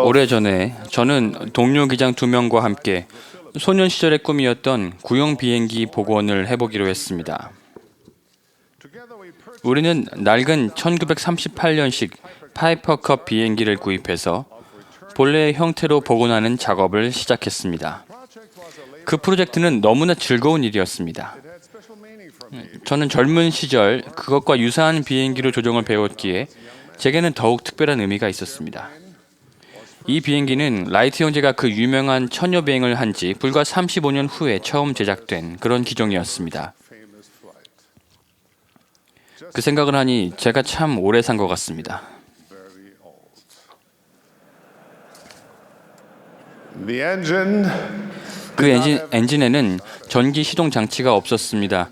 오래전에 저는 동료 기장 2명과 함께 소년 시절의 꿈이었던 구형 비행기 복원을 해보기로 했습니다. 우리는 낡은 1938년식 파이퍼컵 비행기를 구입해서 본래의 형태로 복원하는 작업을 시작했습니다. 그 프로젝트는 너무나 즐거운 일이었습니다. 저는 젊은 시절 그것과 유사한 비행기로 조종을 배웠기에 제게는 더욱 특별한 의미가 있었습니다. 이 비행기는 라이트 형제가 그 유명한 천여 비행을 한 지 불과 35년 후에 처음 제작된 그런 기종이었습니다. 그 생각을 하니 제가 참 오래 산 것 같습니다. 그 엔진에는 전기 시동 장치가 없었습니다.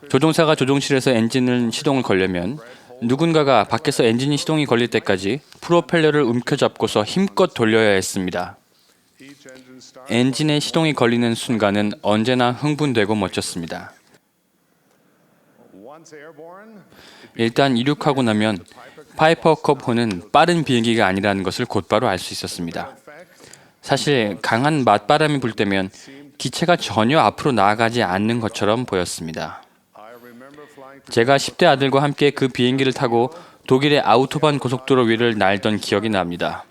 조종사가 조종실에서 엔진을 시동을 걸려면 누군가가 밖에서 엔진이 시동이 걸릴 때까지 프로펠러를 움켜잡고서 힘껏 돌려야 했습니다. 엔진의 시동이 걸리는 순간은 언제나 흥분되고 멋졌습니다. 일단 이륙하고 나면 파이퍼컵호는 빠른 비행기가 아니라는 것을 곧바로 알 수 있었습니다. 사실 강한 맞바람이 불 때면 기체가 전혀 앞으로 나아가지 않는 것처럼 보였습니다. 제가 10대 아들과 함께 그 비행기를 타고 독일의 아우토반 고속도로 위를 날던 기억이 납니다.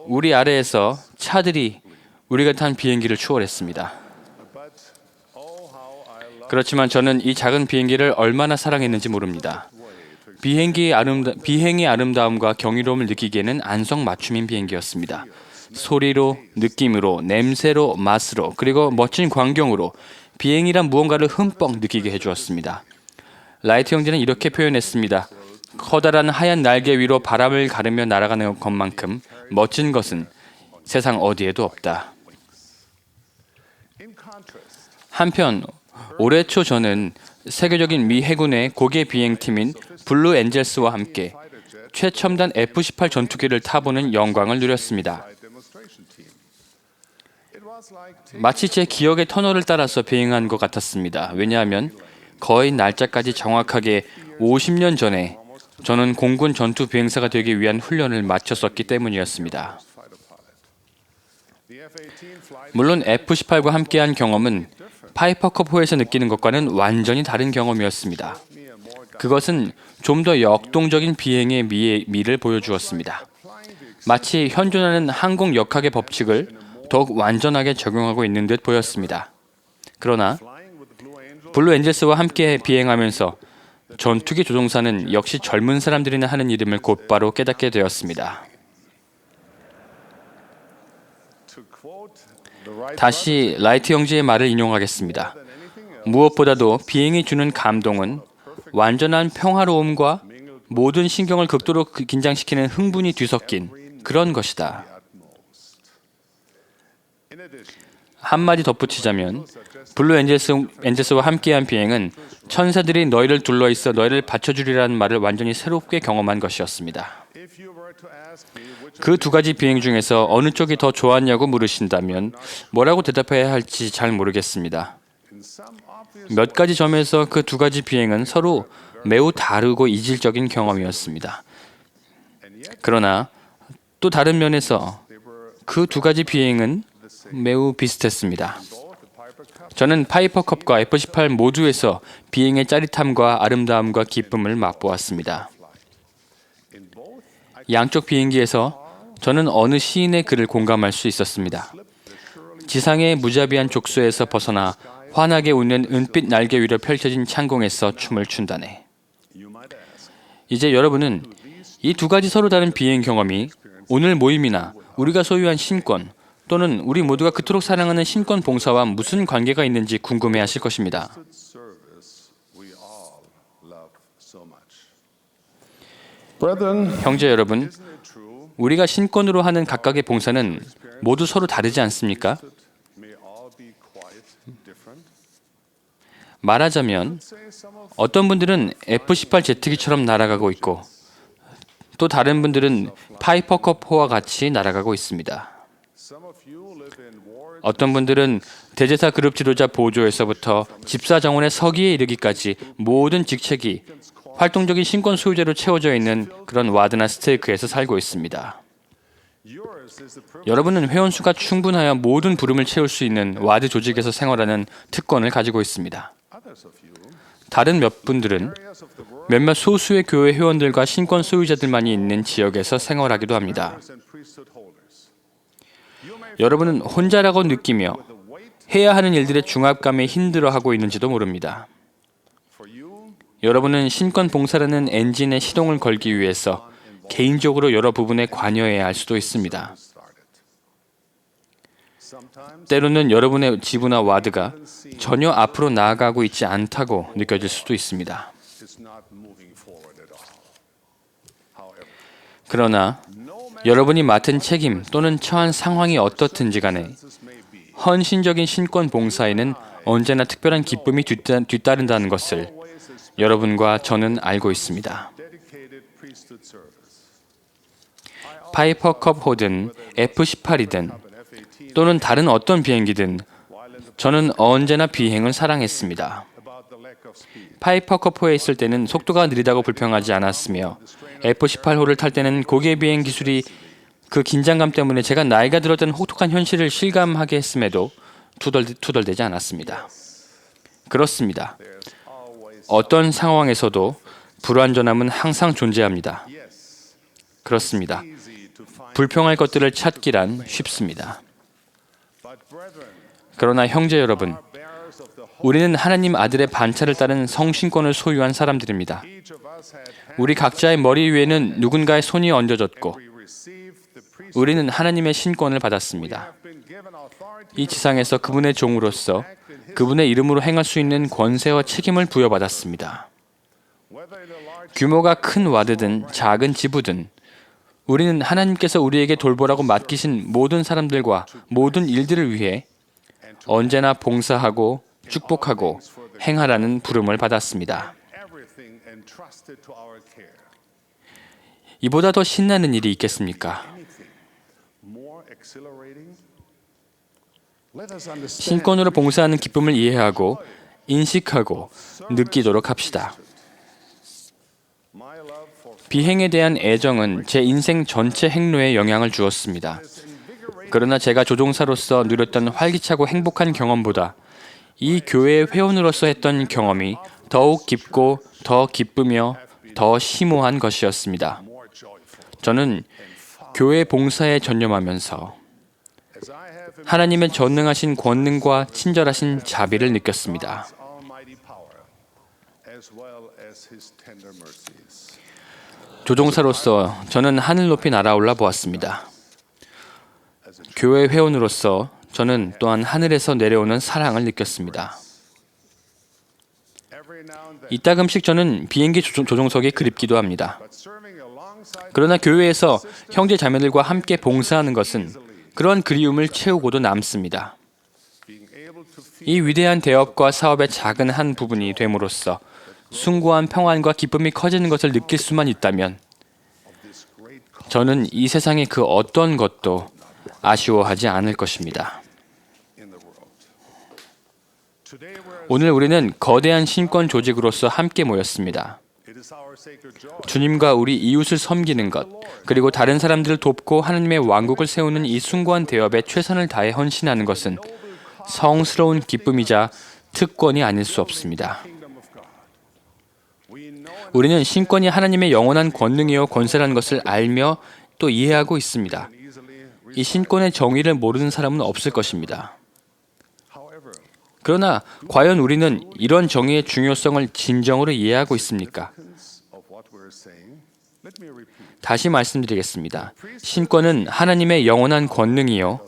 우리 아래에서 차들이 우리가 탄 비행기를 추월했습니다. 그렇지만 저는 이 작은 비행기를 얼마나 사랑했는지 모릅니다. 비행의 아름다움과 경이로움을 느끼기에는 안성맞춤인 비행기였습니다. 소리로, 느낌으로, 냄새로, 맛으로, 그리고 멋진 광경으로 비행이란 무언가를 흠뻑 느끼게 해주었습니다. 라이트 형제는 이렇게 표현했습니다. 커다란 하얀 날개 위로 바람을 가르며 날아가는 것만큼 멋진 것은 세상 어디에도 없다. 한편 올해 초 저는 세계적인 미 해군의 고개 비행팀인 블루 엔젤스와 함께 최첨단 F-18 전투기를 타보는 영광을 누렸습니다. 마치 제 기억의 터널을 따라서 비행한 것 같았습니다. 왜냐하면 거의 날짜까지 정확하게 50년 전에 저는 공군 전투 비행사가 되기 위한 훈련을 마쳤었기 때문이었습니다. 물론 F-18과 함께한 경험은 파이퍼컵호에서 느끼는 것과는 완전히 다른 경험이었습니다. 그것은 좀 더 역동적인 비행의 미를 보여주었습니다. 마치 현존하는 항공 역학의 법칙을 더욱 완전하게 적용하고 있는 듯 보였습니다. 그러나 블루 엔젤스와 함께 비행하면서 전투기 조종사는 역시 젊은 사람들이나 하는 일임을 곧바로 깨닫게 되었습니다. 다시 라이트 형제의 말을 인용하겠습니다. 무엇보다도 비행이 주는 감동은 완전한 평화로움과 모든 신경을 극도로 긴장시키는 흥분이 뒤섞인 그런 것이다. 한마디 덧붙이자면 블루 엔젤스와 함께한 비행은 천사들이 너희를 둘러있어 너희를 받쳐주리라는 말을 완전히 새롭게 경험한 것이었습니다. 그 두 가지 비행 중에서 어느 쪽이 더 좋았냐고 물으신다면 뭐라고 대답해야 할지 잘 모르겠습니다. 몇 가지 점에서 그 두 가지 비행은 서로 매우 다르고 이질적인 경험이었습니다. 그러나 또 다른 면에서 그 두 가지 비행은 매우 비슷했습니다. 저는 파이퍼컵과 F-18 모두에서 비행의 짜릿함과 아름다움과 기쁨을 맛보았습니다. 양쪽 비행기에서 저는 어느 시인의 글을 공감할 수 있었습니다. 지상의 무자비한 족쇄에서 벗어나 환하게 웃는 은빛 날개 위로 펼쳐진 창공에서 춤을 춘다네. 이제 여러분은 이 두 가지 서로 다른 비행 경험이 오늘 모임이나 우리가 소유한 신권 또는 우리 모두가 그토록 사랑하는 신권 봉사와 무슨 관계가 있는지 궁금해하실 것입니다. 형제 여러분, 우리가 신권으로 하는 각각의 봉사는 모두 서로 다르지 않습니까? 말하자면 어떤 분들은 F-18 제트기처럼 날아가고 있고 또 다른 분들은 파이퍼컵호와 같이 날아가고 있습니다. 어떤 분들은 대제사 그룹 지도자 보조에서부터 집사 정원의 서기에 이르기까지 모든 직책이 활동적인 신권 소유자로 채워져 있는 그런 와드나 스테이크에서 살고 있습니다. 여러분은 회원수가 충분하여 모든 부름을 채울 수 있는 와드 조직에서 생활하는 특권을 가지고 있습니다. 다른 몇 분들은 몇몇 소수의 교회 회원들과 신권 소유자들만이 있는 지역에서 생활하기도 합니다. 여러분은 혼자라고 느끼며 해야 하는 일들의 중압감에 힘들어하고 있는지도 모릅니다. 여러분은 신권 봉사라는 엔진의 시동을 걸기 위해서 개인적으로 여러 부분에 관여해야 할 수도 있습니다. 때로는 여러분의 지부나 와드가 전혀 앞으로 나아가고 있지 않다고 느껴질 수도 있습니다. 그러나 여러분이 맡은 책임 또는 처한 상황이 어떻든지 간에 헌신적인 신권 봉사에는 언제나 특별한 기쁨이 뒤따른다는 것을 여러분과 저는 알고 있습니다. 파이퍼컵 호든 F-18이든 또는 다른 어떤 비행기든 저는 언제나 비행을 사랑했습니다. 파이퍼컵호에 있을 때는 속도가 느리다고 불평하지 않았으며 F-18호를 탈 때는 고개 비행 기술이 그 긴장감 때문에 제가 나이가 들었던 혹독한 현실을 실감하게 했음에도 투덜대지 않았습니다. 그렇습니다. 어떤 상황에서도 불완전함은 항상 존재합니다. 그렇습니다. 불평할 것들을 찾기란 쉽습니다. 그러나 형제 여러분, 우리는 하나님 아들의 반차를 따른 성신권을 소유한 사람들입니다. 우리 각자의 머리 위에는 누군가의 손이 얹어졌고 우리는 하나님의 신권을 받았습니다. 이 지상에서 그분의 종으로서 그분의 이름으로 행할 수 있는 권세와 책임을 부여받았습니다. 규모가 큰 와드든 작은 지부든 우리는 하나님께서 우리에게 돌보라고 맡기신 모든 사람들과 모든 일들을 위해 언제나 봉사하고 축복하고 행하라는 부름을 받았습니다. 이보다 더 신나는 일이 있겠습니까? 신권으로 봉사하는 기쁨을 이해하고 인식하고 느끼도록 합시다. 비행에 대한 애정은 제 인생 전체 행로에 영향을 주었습니다. 그러나 제가 조종사로서 누렸던 활기차고 행복한 경험보다 이 교회의 회원으로서 했던 경험이 더욱 깊고 더 기쁘며 더 심오한 것이었습니다. 저는 교회 봉사에 전념하면서 하나님의 전능하신 권능과 친절하신 자비를 느꼈습니다. 조종사로서 저는 하늘 높이 날아올라 보았습니다. 교회 회원으로서 저는 또한 하늘에서 내려오는 사랑을 느꼈습니다. 이따금씩 저는 비행기 조종석에 그립기도 합니다. 그러나 교회에서 형제 자매들과 함께 봉사하는 것은 그런 그리움을 채우고도 남습니다. 이 위대한 대업과 사업의 작은 한 부분이 됨으로써 숭고한 평안과 기쁨이 커지는 것을 느낄 수만 있다면 저는 이 세상의 그 어떤 것도 아쉬워하지 않을 것입니다. 오늘 우리는 거대한 신권 조직으로서 함께 모였습니다. 주님과 우리 이웃을 섬기는 것, 그리고 다른 사람들을 돕고 하나님의 왕국을 세우는 이 숭고한 대업에 최선을 다해 헌신하는 것은 성스러운 기쁨이자 특권이 아닐 수 없습니다. 우리는 신권이 하나님의 영원한 권능이요 권세라는 것을 알며 또 이해하고 있습니다. 이 신권의 정의를 모르는 사람은 없을 것입니다. 그러나 과연 우리는 이런 정의의 중요성을 진정으로 이해하고 있습니까? 다시 말씀드리겠습니다. 신권은 하나님의 영원한 권능이요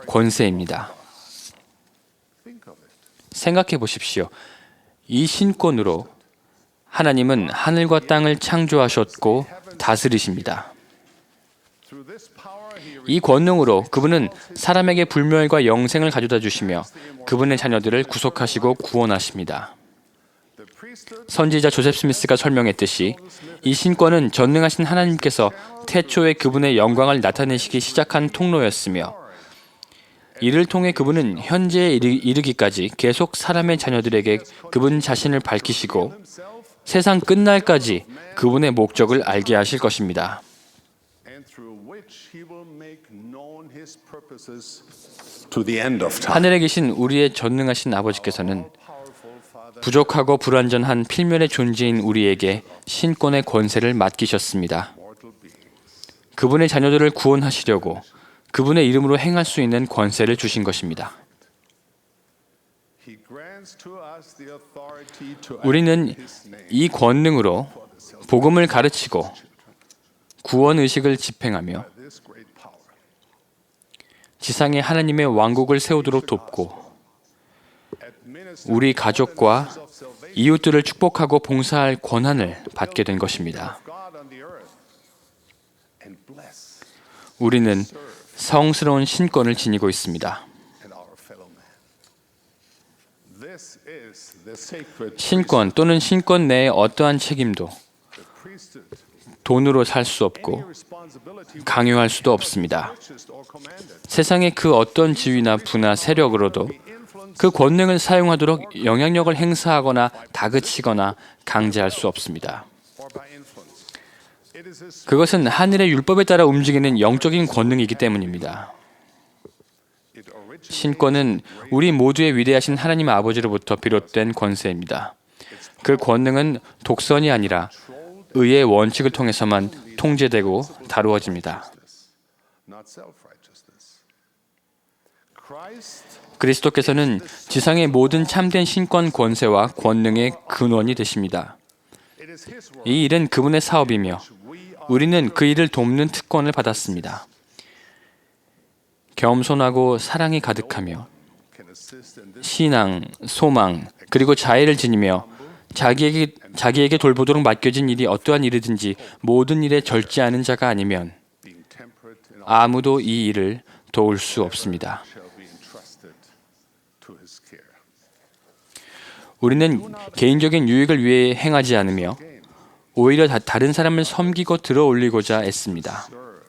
권세입니다. 생각해 보십시오. 이 신권으로 하나님은 하늘과 땅을 창조하셨고 다스리십니다. 이 권능으로 그분은 사람에게 불멸과 영생을 가져다 주시며 그분의 자녀들을 구속하시고 구원하십니다. 선지자 조셉 스미스가 설명했듯이 이 신권은 전능하신 하나님께서 태초에 그분의 영광을 나타내시기 시작한 통로였으며 이를 통해 그분은 현재에 이르기까지 계속 사람의 자녀들에게 그분 자신을 밝히시고 세상 끝날까지 그분의 목적을 알게 하실 것입니다. and through which he will make known his purposes to the end of time. 하늘에 계신 우리의 전능하신 아버지께서는 부족하고 불완전한 필면의 존재인 우리에게 신권의 권세를 맡기셨습니다. 그분의 자녀들을 구원하시려고 그분의 이름으로 행할 수 있는 권세를 주신 것입니다. He grants to us the authority to act 우리는 in his name. 이 권능으로 복음을 가르치고 구원 의식을 집행하며 This great power. 지상에 하나님의 왕국을 세우도록 돕고 Administer 우리 가족과 of salvation 이웃들을 축복하고 봉사할 권한을 받게 된 것입니다. of God on the earth and bless 우리는 성스러운 신권을 지니고 있습니다. and our fellow man. This is the sacred 신권 또는 신권 내의 어떠한 책임도 priesthood. 돈으로 살 수 없고 Any responsibility 강요할 수도 없습니다. purchased or commanded. 세상의 그 어떤 지위나 부나 세력으로도 그 권능을 사용하도록 영향력을 행사하거나 다그치거나 강제할 수 없습니다. Or by influence. It is his 그것은 하늘의 율법에 따라 움직이는 영적인 권능이기 때문입니다. it originates 신권은 우리 모두의 위대하신 하나님 아버지로부터 비롯된 권세입니다. 그 권능은 독선이 아니라 의의 원칙을 통해서만 통제되고 다루어집니다. not self-righteousness. Christ 그리스도께서는 지상의 모든 참된 신권 권세와 권능의 근원이 되십니다. it is his work. 이 일은 그분의 사업이며 We are 우리는 그 일을 돕는 특권을 받았습니다. 겸손하고 사랑이 가득하며 can assist in this 신앙, 소망, 그리고 자애를 지니며 자기에게 돌보도록 맡겨진 일이 어떠한 일이든지 모든 일에 절제하는 자가 아니면 being temperate in all 아무도 이 일을 도울 수 없습니다. shall be entrusted to his care. 우리는 개인적인 유익을 위해 행하지 않으며 오히려 다른 사람을 섬기고 들어올리고자 애씁니다. Serve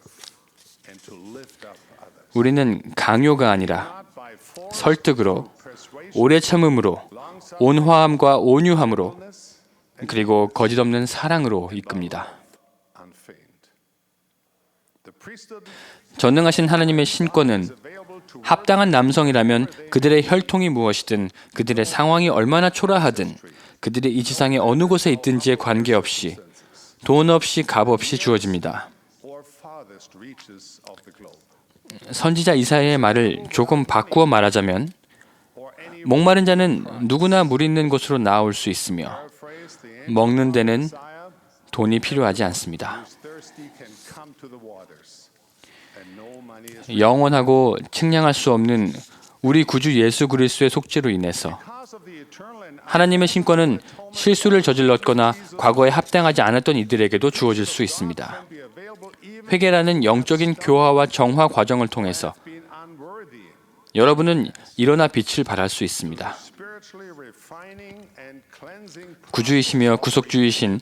and to lift up others. 우리는 강요가 아니라 Not by force, 설득으로, persuasion, 오래 참음으로, 온화함과 온유함으로, long-sufferingness, 그리고 거짓없는 사랑으로 이끕니다. unfeigned. The priesthood 전능하신 하나님의 신권은 available to 합당한 남성이라면 그들의 혈통이 무엇이든 그들의 상황이 얼마나 초라하든 그들이 이 지상의 어느 곳에 있든지에 관계없이 돈 없이 값 없이 주어집니다. or farthest reaches of the globe. 선지자 이사야의 말을 조금 바꾸어 말하자면 Or any 목마른 자는 누구나 물 있는 곳으로 나올 수 있으며 paraphrase the angel 먹는 데는 Messiah, 돈이 필요하지 않습니다. who's thirsty can come to the waters, and no money is 영원하고 측량할 수 없는 우리 구주 예수 그리스도의 속죄로 인해서 because of the eternal and 하나님의 신권은 실수를 저질렀거나 과거에 합당하지 않았던 이들에게도 주어질 수 있습니다. be available even 회개라는 영적인 교화와 정화 과정을 통해서 being unworthy, 여러분은 일어나 빛을 발할 수 있습니다. spiritually refining and cleansing 구주이시며 구속주이신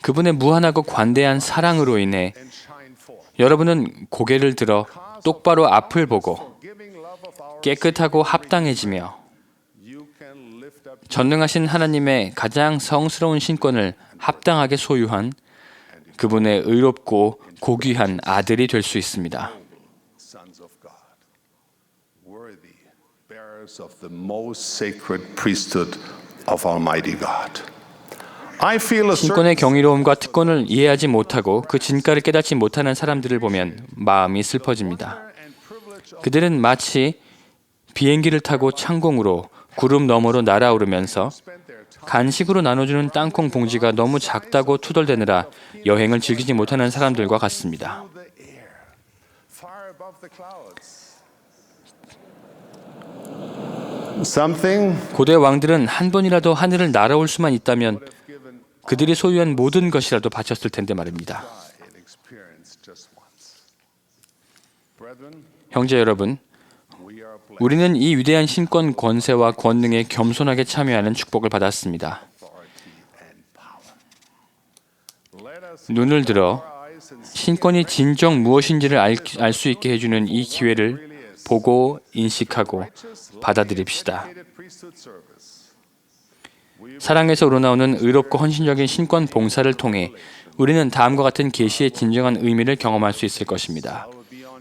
그분의 무한하고 관대한 사랑으로 인해 and shine forth. 여러분은 고개를 들어 똑바로 앞을 보고 Giving love of our 깨끗하고 합당해지며 you can lift up 전능하신 하나님의 가장 성스러운 신권을 합당하게 소유한 그분의 의롭고 고귀한 아들이 될 수 있습니다. sons of God, worthy bearers of the most sacred priesthood of Almighty God. I feel a certain 신권의 경이로움과 특권을 이해하지 못하고 그 진가를 깨닫지 못하는 사람들을 보면 마음이 슬퍼집니다. and privilege of 그들은 마치 비행기를 타고 창공으로 구름 너머로 날아오르면서 spend their time 간식으로 나눠주는 땅콩 봉지가 너무 작다고 투덜대느라 여행을 즐기지 못하는 사람들과 같습니다. through the air, far above the clouds. Something 고대 왕들은 한 번이라도 하늘을 날아올 수만 있다면 given 그들이 소유한 모든 것이라도 바쳤을 텐데 말입니다. in experience just once. Brethren, 형제 여러분, we are blessed 우리는 이 위대한 신권 권세와 권능에 겸손하게 참여하는 축복을 받았습니다. authority and power. Let us 눈을 들어 our eyes and see 신권이 진정 무엇인지를 알 수 있게 해주는 이 기회를 보고 인식하고 받아들입시다. dedicated priesthood service. 사랑에서 우러나오는 의롭고 헌신적인 신권 봉사를 통해 우리는 다음과 같은 계시의 진정한 의미를 경험할 수 있을 것입니다.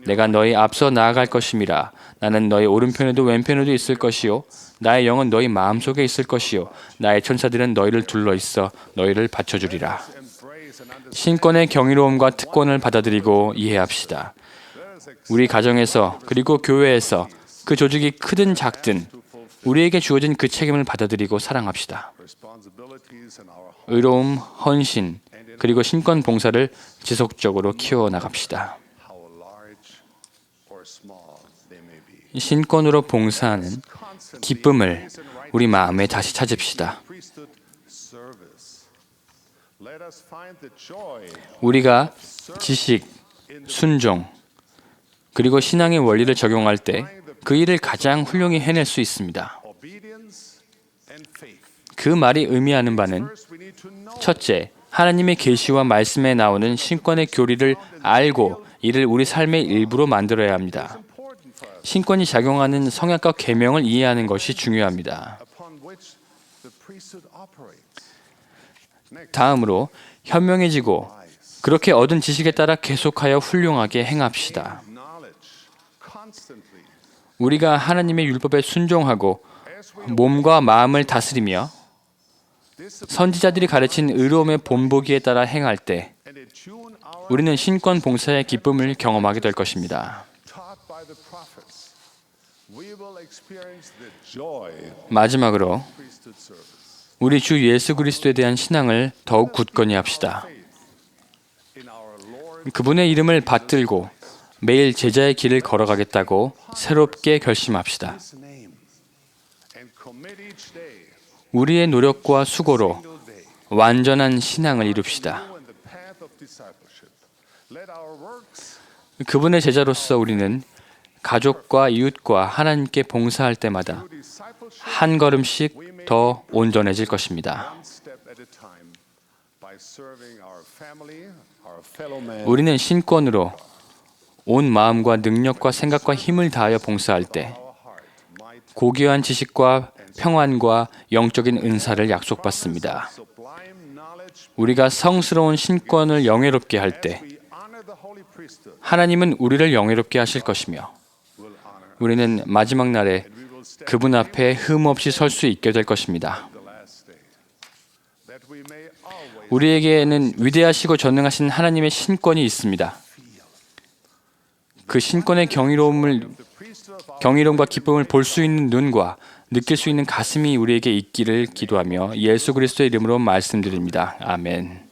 내가 너희 앞서 나아갈 것임이라. 나는 너희 오른편에도 왼편에도 있을 것이요 나의 영은 너희 마음속에 있을 것이요 나의 천사들은 너희를 둘러 있어 너희를 받쳐주리라. 신권의 경이로움과 특권을 받아들이고 이해합시다. 우리 가정에서 그리고 교회에서 그 조직이 크든 작든 우리에게 주어진 그 책임을 받아들이고 사랑합시다. 의로움, 헌신, 그리고 신권 봉사를 지속적으로 키워나갑시다. 신권으로 봉사하는 기쁨을 우리 마음에 다시 찾읍시다. 우리가 지식, 순종, 그리고 신앙의 원리를 적용할 때 그 일을 가장 훌륭히 해낼 수 있습니다. 그 말이 의미하는 바는 첫째, 하나님의 계시와 말씀에 나오는 신권의 교리를 알고 이를 우리 삶의 일부로 만들어야 합니다. 신권이 작용하는 성약과 계명을 이해하는 것이 중요합니다. 다음으로 현명해지고 그렇게 얻은 지식에 따라 계속하여 훌륭하게 행합시다. 우리가 하나님의 율법에 순종하고 몸과 마음을 다스리며 선지자들이 가르친 의로움의 본보기에 따라 행할 때 우리는 신권 봉사의 기쁨을 경험하게 될 것입니다. 마지막으로 우리 주 예수 그리스도에 대한 신앙을 더욱 굳건히 합시다. 그분의 이름을 받들고 매일 제자의 길을 걸어가겠다고 새롭게 결심합시다. 우리의 노력과 수고로 완전한 신앙을 이룹시다. 그분의 제자로서 우리는 가족과 이웃과 하나님께 봉사할 때마다 한 걸음씩 더 온전해질 것입니다. 우리는 신권으로 온 마음과 능력과 생각과 힘을 다하여 봉사할 때 고귀한 지식과 평안과 영적인 은사를 약속받습니다. 우리가 성스러운 신권을 영예롭게 할 때 하나님은 우리를 영예롭게 하실 것이며 우리는 마지막 날에 그분 앞에 흠없이 설 수 있게 될 것입니다. 우리에게는 위대하시고 전능하신 하나님의 신권이 있습니다. 그 신권의 경이로움과 기쁨을 볼 수 있는 눈과 느낄 수 있는 가슴이 우리에게 있기를 기도하며 예수 그리스도의 이름으로 말씀드립니다. 아멘.